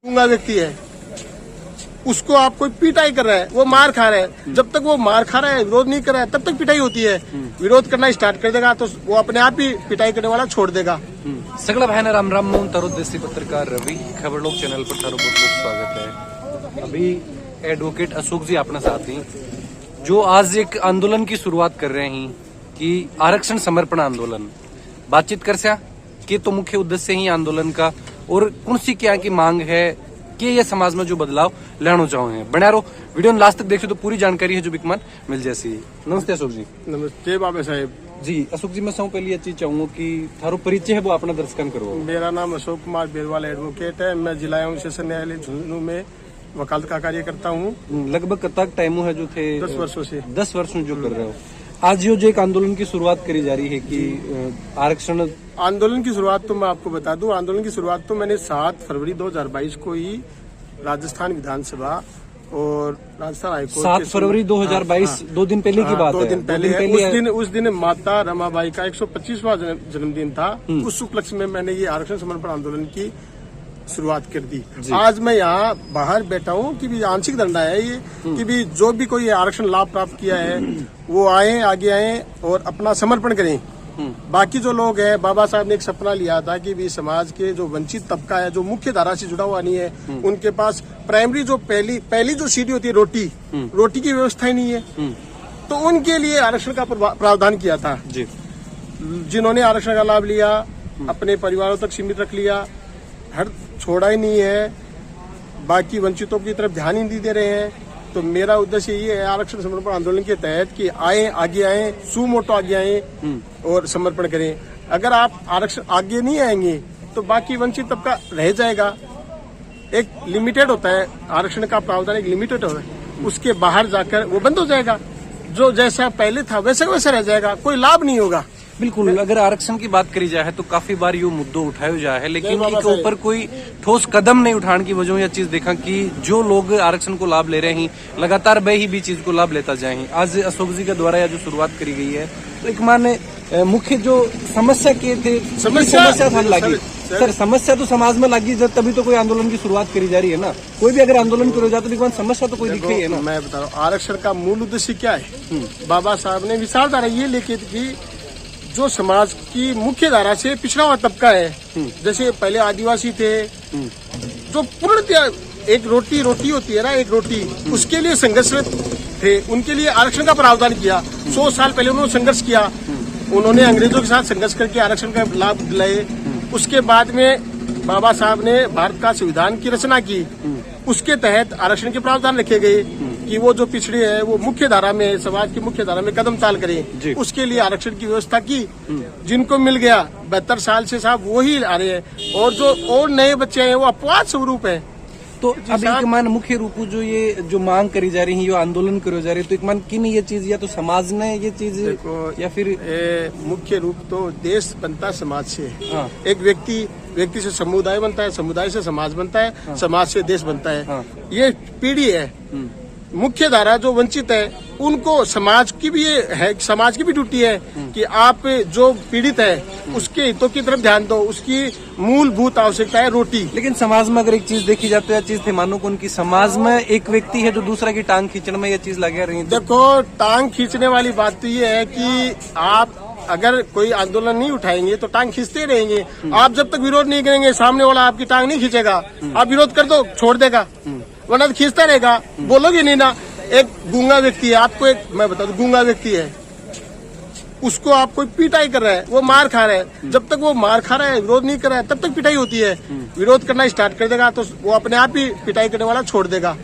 गूंगा व्यक्ति है, उसको आप कोई पिटाई कर रहा है, वो मार खा रहा है, जब तक वो मार खा रहा है, विरोध नहीं कर रहा है, तब तक पिटाई होती है। विरोध करना स्टार्ट कर देगा तो वो अपने आप ही पिटाई करने वाला छोड़ देगा। सगळं भाईना राम राम म्हणून तरोदेशी पत्रकार रवि खबर लोक चैनल पर थारो बहुत बहुत स्वागत है। अभी एडवोकेट अशोक जी अपने साथ ही जो आज एक आंदोलन की शुरुआत कर रहे हैं कि आरक्षण समर्पण आंदोलन बातचीत कर सया कि तो मुख्य उद्देश्य ही आंदोलन का और कौन सी क्या की मांग है कि ये समाज में जो बदलाव लाना चाहे हैं। बना रहो वीडियो में लास्ट तक देखिए तो पूरी जानकारी है जो बिकमान मिल जैसी। नमस्ते अशोक जी। नमस्ते बाबा साहेब जी। अशोक जी मैं सब पहले ये चीज चाहूंगा कि थारो परिचय है वो अपना दर्शकन करो। मेरा नाम अशोक कुमार बेरवाल एडवोकेट है। मैं जिला एवं सेशन न्यायालय झुंझुनू में वकालत का कार्य करता हूँ। लगभग कतक टाइम है जो थे 10 वर्षों से। 10 वर्ष में जो कर रहे हो। आज ये जो एक आंदोलन की शुरुआत करी जा रही है कि आरक्षण आंदोलन की शुरुआत तो मैं आपको बता दूं, आंदोलन की शुरुआत तो मैंने 7 फरवरी 2022 को ही राजस्थान विधानसभा और राजस्थान हाईकोर्ट 7 फरवरी 2022 2 दिन पहले की बात है। 2 दिन पहले उस दिन माता रमाबाई का 125वां जन्मदिन था। उस उपलक्ष्य में मैंने ये आरक्षण समर्पण आंदोलन की शुरुआत कर दी। आज मैं यहाँ बाहर बैठा हूँ कि भी आंशिक धरना है ये कि भी जो भी कोई आरक्षण लाभ प्राप्त किया है वो आगे आए और अपना समर्पण करें। बाकी जो लोग हैं, बाबा साहब ने एक सपना लिया था कि भी समाज के जो वंचित तबका है, जो मुख्य धारा से जुड़ा हुआ नहीं है, उनके पास प्राइमरी जो पहली जो सीढ़ी होती है रोटी की व्यवस्था ही नहीं है, तो उनके लिए आरक्षण का प्रावधान किया था। जिन्होंने आरक्षण का लाभ लिया अपने परिवारों तक सीमित रख लिया, हर छोड़ा ही नहीं है, बाकी वंचितों की तरफ ध्यान ही नहीं दे रहे हैं। तो मेरा उद्देश्य ये है आरक्षण समर्पण आंदोलन के तहत कि आगे आए, सुमोटो आगे आए और समर्पण करें। अगर आप आरक्षण आगे नहीं आएंगे तो बाकी वंचित तबका रह जाएगा। एक लिमिटेड होता है आरक्षण का प्रावधान, एक लिमिटेड होता है, उसके बाहर जाकर वो बंद हो जाएगा। जो जैसा पहले था वैसे वैसा रह जाएगा, कोई लाभ नहीं होगा। बिल्कुल। अगर आरक्षण की बात करी जाए तो काफी बार ये मुद्दों उठाया जाए है, लेकिन इनके ऊपर कोई ठोस कदम नहीं उठाने की वजह यह चीज देखा कि जो लोग आरक्षण को लाभ ले रहे हैं लगातार वह ही भी चीज को लाभ लेता जाए। आज अशोक जी के द्वारा यह जो शुरुआत करी गई है तो एक माने मुख्य जो समस्या के थे समस्या था लगी सर, समस्या तो समाज में लगी जब तभी तो कोई आंदोलन की शुरुआत करी जा रही है ना। कोई भी अगर आंदोलन करो जाता तो समस्या तो कोई दिख रही है ना। मैं बता रहा हूँ आरक्षण का मूल उद्देश्य क्या है। बाबा साहब ने विचारधारा ये लेके की जो समाज की मुख्य धारा से पिछड़ा हुआ तबका है, जैसे पहले आदिवासी थे जो पूर्णतः एक रोटी होती है ना, एक रोटी उसके लिए संघर्षरत थे, उनके लिए आरक्षण का प्रावधान किया। 100 साल पहले उन्होंने संघर्ष किया, उन्होंने अंग्रेजों के साथ संघर्ष करके आरक्षण का लाभ दिलाए। उसके बाद में बाबा साहब ने भारत का संविधान की रचना की, उसके तहत आरक्षण के प्रावधान रखे गए कि वो जो पिछड़े हैं वो मुख्य धारा में, समाज की मुख्य धारा में कदम ताल करें। उसके लिए आरक्षण की व्यवस्था की। जिनको मिल गया 72 साल से साहब वो ही आ रहे हैं, और जो और नए बच्चे हैं वो अपवाद स्वरूप है। तो अभी एक मान मुख्य रूप जो मांग करी जा रही है, जो आंदोलन करो जा रही है, तो एक मान किन ये चीज या तो समाज ने ये चीज या फिर मुख्य रूप तो देश बनता है समाज से। एक व्यक्ति से समुदाय बनता है, समुदाय से समाज बनता है, समाज से देश बनता है। ये पीढ़ी है। मुख्य धारा जो वंचित है उनको समाज की भी है, समाज की भी ड्यूटी है कि आप जो पीड़ित है उसके हितों की तरफ ध्यान दो। उसकी मूलभूत आवश्यकता है रोटी। लेकिन समाज में अगर एक चीज देखी जाती है, चीज थे मानो को उनकी समाज में एक व्यक्ति है जो दूसरा की टांग खींचने में ये चीज लगे रही है। देखो, टांग खींचने वाली बात तो ये है कि आप अगर कोई आंदोलन नहीं उठाएंगे तो टांग खींचते रहेंगे। आप जब तक विरोध नहीं करेंगे सामने वाला आपकी टांग नहीं खींचेगा। आप विरोध कर दो छोड़ देगा, वरना तो खींचता रहेगा। बोलोगे नहीं ना। एक गूंगा व्यक्ति है, आपको एक मैं बता दूं, गूंगा व्यक्ति है, उसको आप कोई पिटाई कर रहा है, वो मार खा रहा है, जब तक वो मार खा रहा है, विरोध नहीं कर रहा है, तब तक पिटाई होती है। विरोध करना स्टार्ट कर देगा तो वो अपने आप ही पिटाई करने वाला छोड़ देगा।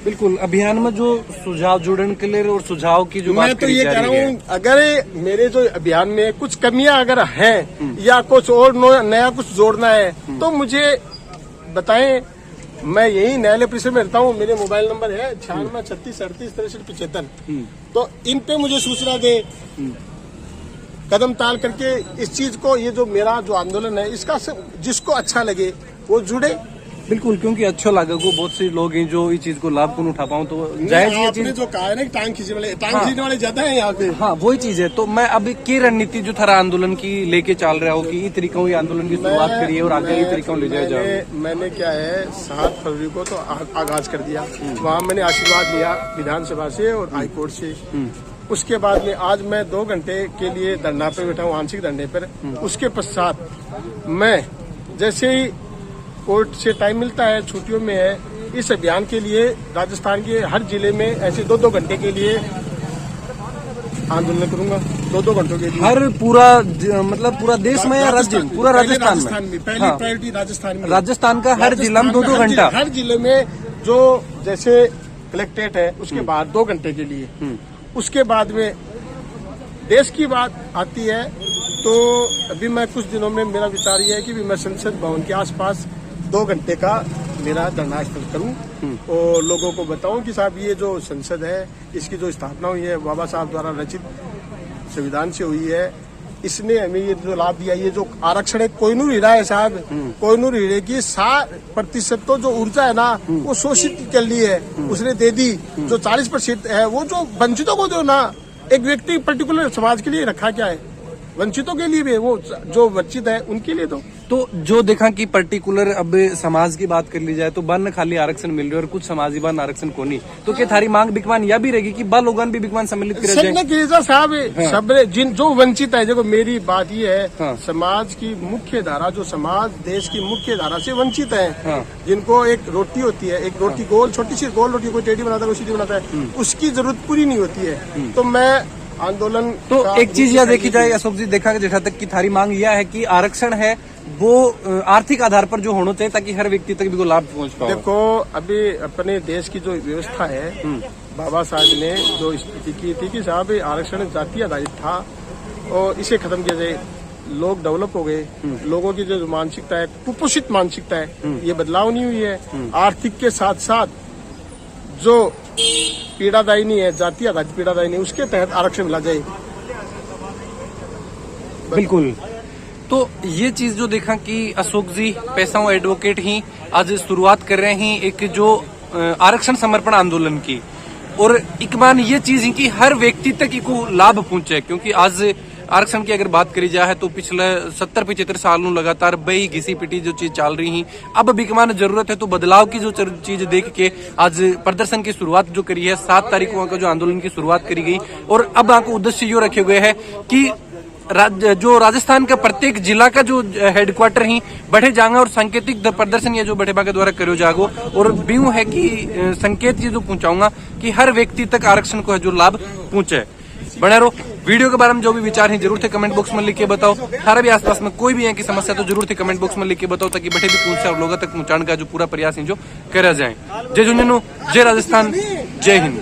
बिल्कुल। अभियान में जो सुझाव जोड़ने के लिए और सुझाव की जो मैं तो ये कह रहा हूँ, अगर मेरे जो अभियान में कुछ कमियां अगर हैं या कुछ और नया कुछ जोड़ना है तो मुझे बताएं। मैं यही न्यायालय परिसर में रहता हूँ। मेरे मोबाइल नंबर है 96 36 38 63 75। तो इन पे मुझे सूचना दे, कदम ताल करके इस चीज को, ये जो मेरा जो आंदोलन है इसका जिसको अच्छा लगे वो जुड़े। बिल्कुल, क्योंकि अच्छो लगे को बहुत से लोग हैं जो इस चीज को लाभ को नहीं उठा पाऊं, तो जायज ये आपने चीज। जो कहा है ना कि टांग हाँ। खींचने वाले ज्यादा है यहाँ पे। हाँ, वही चीज है। तो मैं अभी की रणनीति जो थारा आंदोलन की लेके चल रहा हो कि इस तरीकों ये आंदोलन की शुरुआत करिए और आगे इस तरीकों ले जाए जाओ। मैंने क्या है 7 फरवरी को तो आगाज कर दिया। वहाँ मैंने आशीर्वाद लिया विधानसभा से और हाईकोर्ट से। उसके बाद में आज मैं 2 घंटे के लिए धरना पे बैठा हूँ, आंशिक धरने पर। उसके पश्चात मैं जैसे ही कोर्ट से टाइम मिलता है, छुट्टियों में है, इस अभियान के लिए राजस्थान के हर जिले में ऐसे 2-2 घंटे के लिए आंदोलन करूंगा। 2-2 घंटों के लिए हर पूरा मतलब पूरा देश में या राज्य पूरा राजस्थान में पहली हाँ। प्रायोरिटी राजस्थान में। राजस्थान का हर जिला में 2-2 घंटा। हर जिले में जो जैसे कलेक्ट्रेट है उसके बाद 2 घंटे के लिए। उसके बाद में देश की बात आती है तो अभी मैं कुछ दिनों में मेरा विचार ये है कि भी मैं संसद भवन के आसपास 2 घंटे का मेरा धरना स्थल करूं और लोगों को बताऊं कि साहब ये जो संसद है इसकी जो स्थापना हुई है बाबा साहब द्वारा रचित संविधान से हुई है, इसने हमें ये जो लाभ दिया, ये जो आरक्षण है कोहिनूर हीरा है साहब, कोहिनूर हीरे की 60% तो जो ऊर्जा है ना वो शोषित कर ली है उसने दे दी। जो 40% है वो जो वंचितों को दो ना, एक व्यक्ति पर्टिकुलर समाज के लिए रखा क्या है, वंचितों के लिए भी, वो जो वंचित है उनके लिए। तो जो देखा कि पर्टिकुलर अब समाज की बात कर ली जाए तो बन खाली आरक्षण मिल रहे और कुछ समाजी बन आरक्षण को नहीं, तो क्या थारी मांग बिकमान यह भी रहेगी कि बा लोगन भी बिकमान सम्मिलित किया जाए? साहब सब जिन जो वंचित है, देखो मेरी बात ये है हाँ। समाज की मुख्य धारा, जो समाज देश की मुख्य धारा से वंचित है हाँ। जिनको एक रोटी होती है, एक रोटी गोल, छोटी सी गोल रोटी, कोई टेढ़ी बनाता है कोई सीधी बनाता है, उसकी जरूरत पूरी नहीं होती है। तो मैं आंदोलन तो एक चीज यह देखी जाए अशोक जी, देखा जैसा तक की थारी मांग यह है कि आरक्षण है वो आर्थिक आधार पर जो होना चाहिए ताकि हर व्यक्ति तक भी को लाभ पहुंच पाए। देखो अभी अपने देश की जो व्यवस्था है, बाबा साहब ने जो स्थिति की थी कि साहब आरक्षण जाति आधारित था और इसे खत्म किया जाए, लोग डेवलप हो गए, लोगों की जो मानसिकता है, कुपोषित मानसिकता है, ये बदलाव नहीं हुई है। आर्थिक के साथ साथ जो पीड़ादायी नहीं है, जाति आधारित पीड़ादायी नहीं, उसके तहत आरक्षण मिला जाए। बिल्कुल। तो ये चीज जो देखा कि अशोक जी पैसाओं एडवोकेट ही आज शुरुआत कर रहे हैं एक जो आरक्षण समर्पण आंदोलन की, और एक मान ये चीज है कि हर व्यक्ति तक को लाभ पहुंचे, क्योंकि आज आरक्षण की अगर बात करी जाए तो पिछले 70-75 सालों लगातार बई घिसी पिटी जो चीज चल रही है, अब बिकमान जरूरत है तो बदलाव की जो चीज देख के आज प्रदर्शन की शुरुआत जो करी है, 7 तारीख को जो आंदोलन की शुरुआत करी गई। और अब आपको उद्देश्य यो रखे हुए है कि जो राजस्थान का प्रत्येक जिला का जो हेडक्वार्टर ही बढ़े जाएंगे और सांकेतिक प्रदर्शन ये जो बढ़े के द्वारा करो जागो, और ब्यू है कि संकेत ये जो पहुंचाऊंगा कि हर व्यक्ति तक आरक्षण को है जो लाभ पहुंचे। बने रहो। वीडियो के बारे में जो भी विचार है जरूर थे कमेंट बॉक्स में लिख के बताओ। हमारे भी आसपास में कोई भी है की समस्या तो जरूर थे कमेंट बॉक्स में लिख के बताओ, ताकि बैठे भी पहुंचे और लोगों तक पहुंचाने का जो पूरा प्रयास है जो करा जाए। जय झुंझुनू, जय राजस्थान, जय हिंद।